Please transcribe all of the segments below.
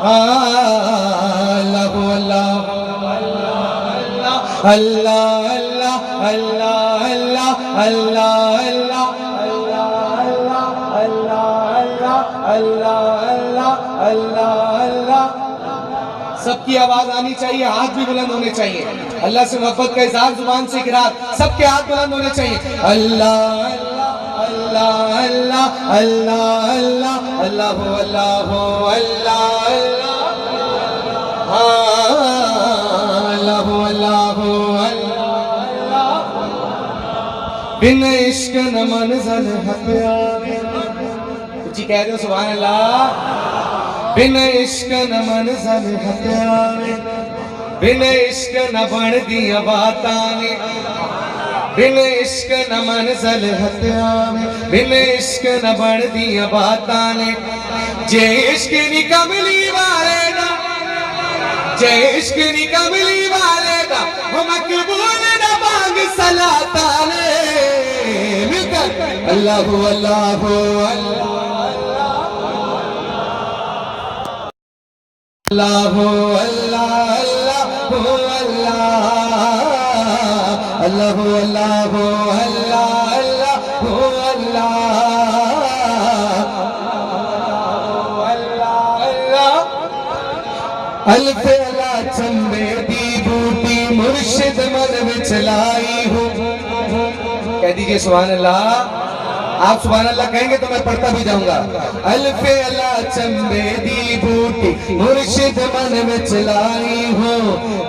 اللہ اللہ اللہ اللہ اللہ اللہ اللہ اللہ اللہ۔ سب کی آواز آنی چاہیے، ہاتھ بھی بلند ہونے چاہیے، اللہ سے محبت کا اظہار زبان سے اقرار، سب کے ہاتھ بلند ہونے چاہیے۔ اللہ اللہ اللہ اللہ اللہ اللہ اللہ اللہ اللہ اللہ۔ بن عشق نہ منزل ہے پیارے، جی کہہ دو سبحان اللہ۔ بن عشق نہ منزل ہے پیارے، بن عشق نہ بڑھ دیا باتانے، بن عشق نہ منزل ہے پیارے، بن عشق نہ بڑھ دیا باتانے۔ جے عشق نی کملی والے دا، جے عشق نی کملی والے دا، وہ مقبول نہ مانگ صلاتانے۔ مل کر اللہ اللہ اللہ اللہ اللہ اللہ اللہ اللہ اللہ۔ الف اللہ چمبے دی بوٹی مرشد من وچ لائی ہوں، کہہ دیجئے سبحان اللہ۔ آپ سبحان اللہ کہیں گے تو میں پڑھتا بھی جاؤں گا۔ الف اللہ چمبے دی بوٹی مرشد من وچ لائی ہوں،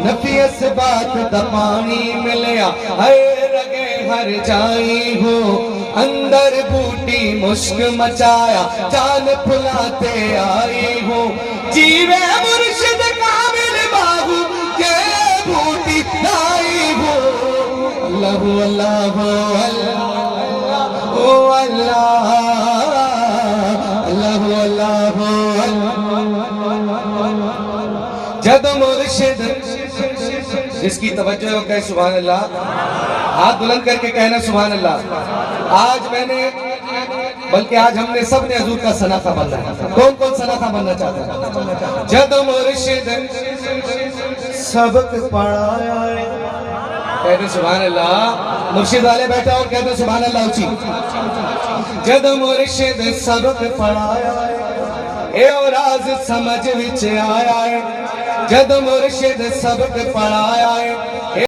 نفی اسبات دا پانی ملیا اے رگے ہر جائی ہوں۔ اندر بوٹی مشک مچایا جان پھلاتے آئی ہوں، جیوے مرشد کامل باہو کے بوٹی لائی ہوں۔ اللہ اللہ اللہ اللہ جد مرشد، جس کی توجہ ہو کہے سبحان اللہ، ہاتھ بلند کر کے کہنا سبحان اللہ۔ آج میں نے، بلکہ آج ہم نے سب نے حضور کا سناخہ بننا ہے۔ کون کون سناخہ بننا چاہتا ہے؟ جد مرشد سبق پڑھایا ہے، کہتے سبحان اللہ۔ مرشد والے بیٹھا اور کہتے سبحان اللہ اچھی۔ جد مرشد سبق پڑھایا ہے، اے اور راز سمجھ وچ آیا ہے، جد مرشد سبق پڑھایا ہے۔